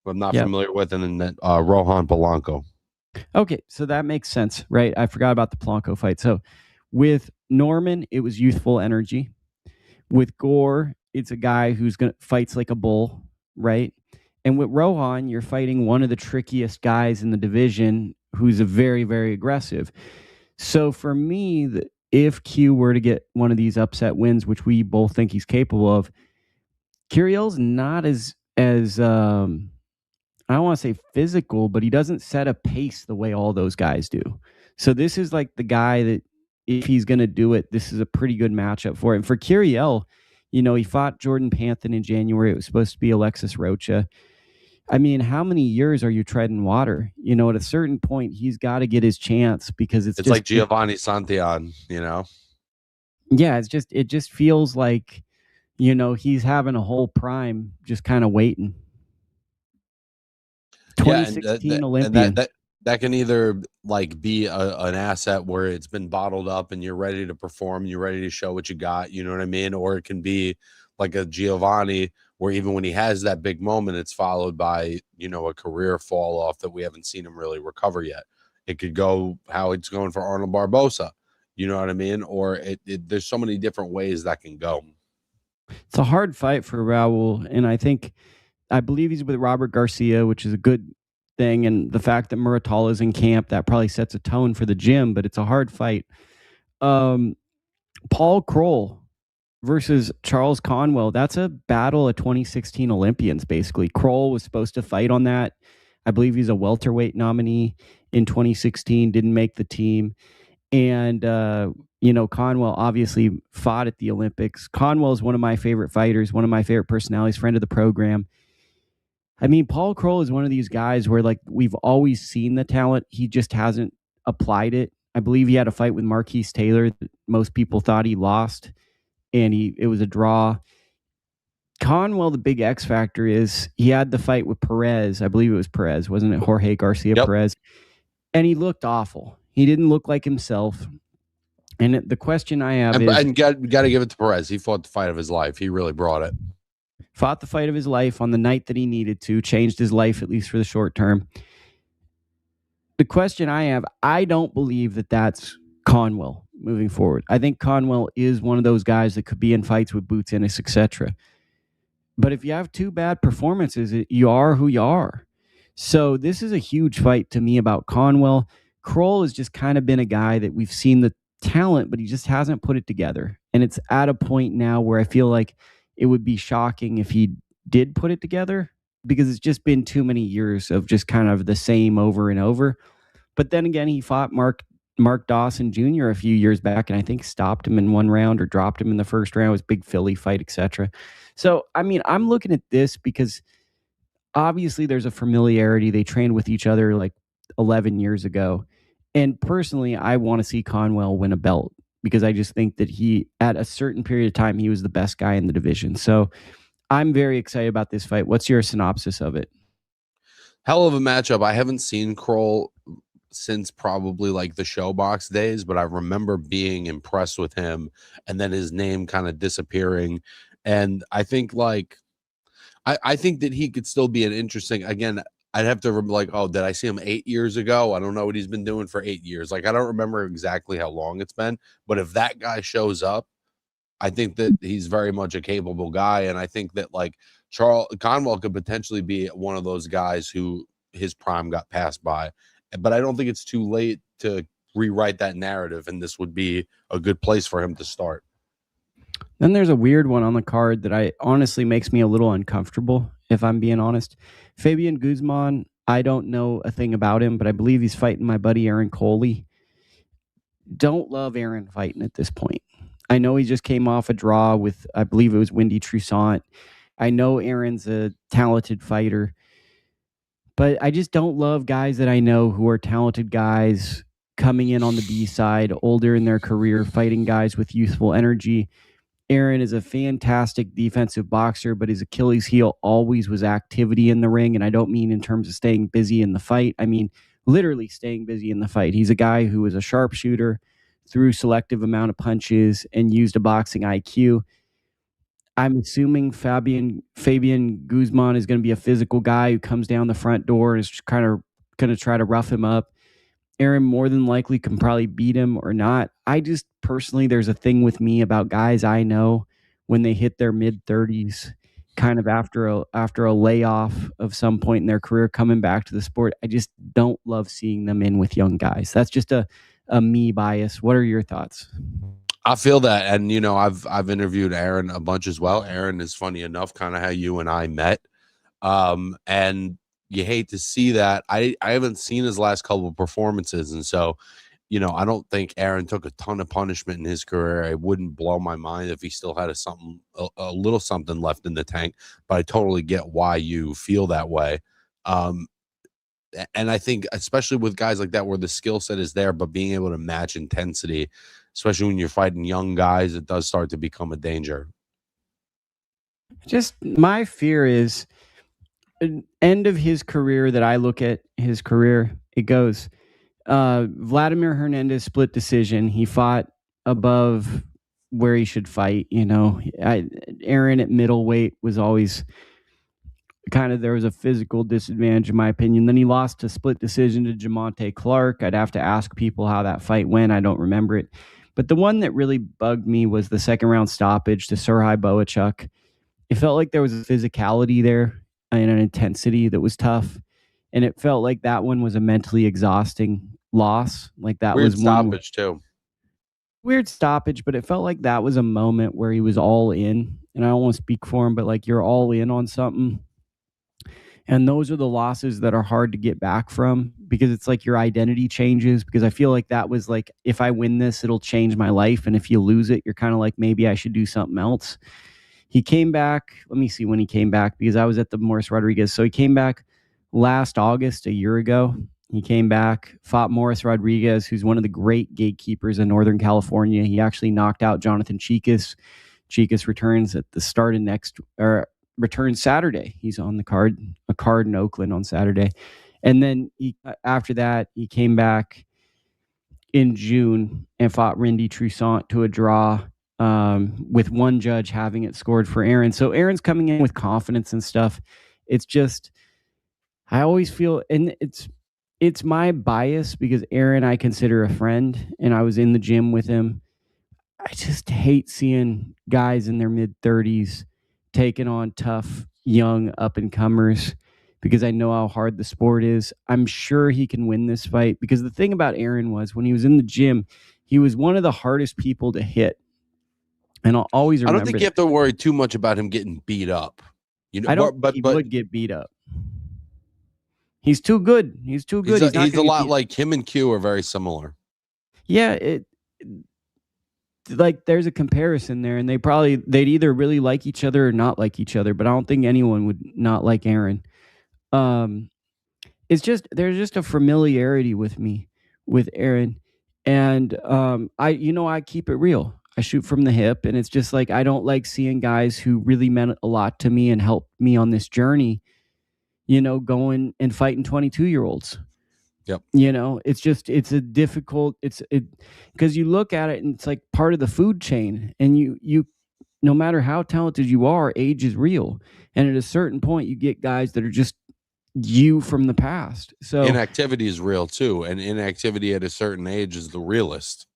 who I'm not familiar with, and then Rohan Polanco. Okay, so that makes sense, right? I forgot about the Polanco fight. So with Norman, it was youthful energy. With Gore, it's a guy who's gonna fights like a bull, right? And with Rohan, you're fighting one of the trickiest guys in the division, who's a very, very aggressive. So for me, if Q were to get one of these upset wins, which we both think he's capable of, Curiel's not as I don't want to say physical, but he doesn't set a pace the way all those guys do. So this is like the guy that, if he's going to do it, this is a pretty good matchup for him. For Curiel, he fought Jordan Panthen in January. It was supposed to be Alexis Rocha. I mean, how many years are you treading water? At a certain point, he's got to get his chance, because it's just like Giovanni Santillan, Yeah, it just feels like, he's having a whole prime just kind of waiting. 2016 Olympian. And that can either like be an asset where it's been bottled up and you're ready to perform, you're ready to show what you got, you know what I mean? Or it can be like a Giovanni, where even when he has that big moment, it's followed by, a career fall off that we haven't seen him really recover yet. It could go how it's going for Arnold Barbosa, you know what I mean? Or there's so many different ways that can go. It's a hard fight for Raul, and I believe he's with Robert Garcia, which is a good thing. And the fact that Muratalla is in camp, that probably sets a tone for the gym, but it's a hard fight. Paul Kroll versus Charles Conwell. That's a battle of 2016 Olympians, basically. Kroll was supposed to fight on that. I believe he's a welterweight nominee in 2016, didn't make the team. And, Conwell obviously fought at the Olympics. Conwell is one of my favorite fighters, one of my favorite personalities, friend of the program. I mean, Paul Kroll is one of these guys where, like, we've always seen the talent. He just hasn't applied it. I believe he had a fight with Marquise Taylor that most people thought he lost, and it was a draw. Conwell, the big X factor is he had the fight with Perez. I believe it was Perez, wasn't it? Jorge Garcia Perez. And he looked awful. He didn't look like himself. And the question I have is... And got to give it to Perez. He fought the fight of his life. He really brought it. Fought the fight of his life on the night that he needed to. Changed his life, at least for the short term. The question I have, I don't believe that that's Conwell moving forward. I think Conwell is one of those guys that could be in fights with Boots Ennis, etc. But if you have 2 bad performances, you are who you are. So this is a huge fight to me about Conwell. Kroll has just kind of been a guy that we've seen the talent, but he just hasn't put it together. And it's at a point now where I feel like it would be shocking if he did put it together. because it's just been too many years of just kind of the same over and over. But then again, he fought Mark Dawson Jr. a few years back, and I think stopped him in one round or dropped him in the first round. It was a big Philly fight, etc. So, I mean, I'm looking at this because obviously there's a familiarity. They trained with each other like 11 years ago. And personally, I want to see Conwell win a belt because I just think that he, at a certain period of time, he was the best guy in the division. So I'm very excited about this fight. What's your synopsis of it? Hell of a matchup. I haven't seen Kroll since probably like the Showbox days, but I remember being impressed with him and then his name kind of disappearing. And I think like, I think that he could still be an interesting, again, I'd have to remember like, oh, did I see him 8 years ago? I don't know what he's been doing for 8 years. Like, I don't remember exactly how long it's been, but if that guy shows up, I think that he's very much a capable guy. And I think that like Charles Conwell could potentially be one of those guys who his prime got passed by, but I don't think it's too late to rewrite that narrative. And this would be a good place for him to start. Then there's a weird one on the card that I honestly makes me a little uncomfortable, if I'm being honest. Fabian Guzman, I don't know a thing about him, but I believe he's fighting my buddy Aaron Coley. Don't love Aaron fighting at this point. I know he just came off a draw with, I believe it was Windy Toussaint. I know Aaron's a talented fighter, but I just don't love guys that I know who are talented guys coming in on the B side, older in their career, fighting guys with youthful energy. Aaron is a fantastic defensive boxer, but his Achilles heel always was activity in the ring. And I don't mean in terms of staying busy in the fight. I mean, literally staying busy in the fight. He's a guy who was a sharpshooter, threw selective amount of punches, and used a boxing IQ. I'm assuming Fabian Guzman is going to be a physical guy who comes down the front door and is kind of going to try to rough him up. Aaron more than likely can probably beat him or not. I just personally, there's a thing with me about guys I know when they hit their mid-30s, kind of after a layoff of some point in their career, coming back to the sport. I just don't love seeing them in with young guys. That's just a me bias. What are your thoughts? I feel that, and you know, I've interviewed Aaron a bunch as well. Aaron is funny enough, kind of how you and I met, and you hate to see that. I haven't seen his last couple of performances, and so, you know, I don't think Aaron took a ton of punishment in his career. It wouldn't blow my mind if he still had a little something left in the tank. But I totally get why you feel that way. And I think, especially with guys like that, where the skill set is there, but being able to match intensity, especially when you're fighting young guys, it does start to become a danger. Just my fear is end of his career that I look at his career, it goes Vladimir Hernandez split decision. He fought above where he should fight. You know, Aaron at middleweight was always kind of, there was a physical disadvantage in my opinion. Then he lost to split decision to Jamonte Clark. I'd have to ask people how that fight went. I don't remember it. But the one that really bugged me was the second round stoppage to Serhii Boachuk. It felt like there was a physicality there and an intensity that was tough. And it felt like that one was a mentally exhausting loss. Like that Weird was stoppage too. Weird stoppage, but it felt like that was a moment where he was all in. And I don't want to speak for him, but like you're all in on something. And those are the losses that are hard to get back from, because it's like your identity changes. Because I feel like that was like, if I win this, it'll change my life. And if you lose it, you're kind of like, maybe I should do something else. He came back. Let me see when he came back, because I was at the Morris Rodriguez. So he came back last August, a year ago. He came back, fought Morris Rodriguez, who's one of the great gatekeepers in Northern California. He actually knocked out Jonathan Chikas. Chikas returns at the start of returns Saturday. He's on a card in Oakland on Saturday. And then after that, he came back in June and fought Windy Toussaint to a draw, with one judge having it scored for Aaron. So Aaron's coming in with confidence and stuff. It's just, I always feel, and it's my bias because Aaron I consider a friend, and I was in the gym with him. I just hate seeing guys in their mid-30s taking on tough, young up-and-comers, because I know how hard the sport is. I'm sure he can win this fight, because the thing about Aaron was, when he was in the gym, he was one of the hardest people to hit. And I'll always remember I don't think you have to worry too much about him getting beat up. You know, I don't think he would get beat up. He's too good. He's too good. He's a lot like him and Q are very similar. Yeah, like there's a comparison there, and they'd either really like each other or not like each other, but I don't think anyone would not like Aaron. It's just there's just a familiarity with me with Aaron, and I keep it real. I shoot from the hip, and it's just like I don't like seeing guys who really meant a lot to me and helped me on this journey, going and fighting 22-year-olds. Yep. It's a difficult, because you look at it and it's like part of the food chain, and you no matter how talented you are, age is real. And at a certain point you get guys that are just you from the past. So inactivity is real too, and inactivity at a certain age is the realest.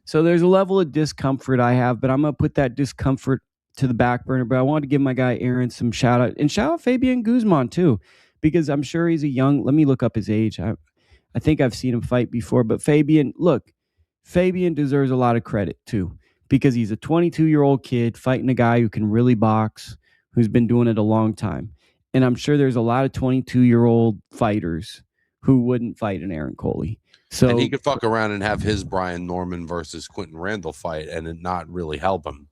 So there's a level of discomfort I have, but I'm going to put that discomfort to the back burner. But I wanted to give my guy Aaron some shout out, and shout out Fabian Guzman too, because I'm sure he's let me look up his age. I think I've seen him fight before, but Fabian deserves a lot of credit too, because he's a 22-year-old kid fighting a guy who can really box, who's been doing it a long time. And I'm sure there's a lot of 22-year-old fighters who wouldn't fight an Aaron Coley. So, and he could fuck around and have his Brian Norman versus Quinton Randall fight and it not really help him.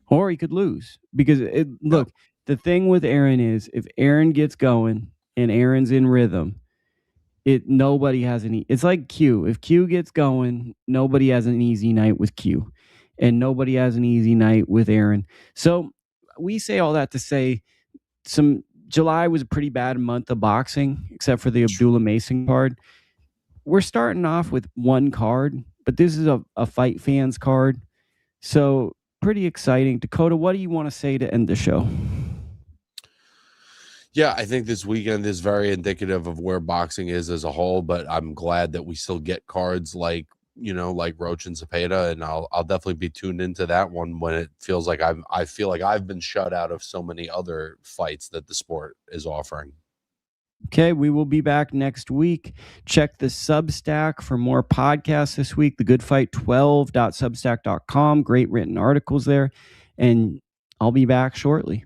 Or he could lose, because the thing with Aaron is if Aaron gets going and Aaron's in rhythm, nobody has it's like Q. If Q gets going, nobody has an easy night with Q, and nobody has an easy night with Aaron. So we say all that to say July was a pretty bad month of boxing, except for the Abdullah Mason card. We're starting off with one card, but this is a fight fans card. So pretty exciting. Dakota, what do you want to say to end the show? Yeah, I think this weekend is very indicative of where boxing is as a whole, but I'm glad that we still get cards like Roach and Zepeda, and I'll definitely be tuned into that one when it feels like I feel like I've been shut out of so many other fights that the sport is offering. Okay, we will be back next week. Check the Substack for more podcasts this week, thegoodfight12.substack.com. Great written articles there, and I'll be back shortly.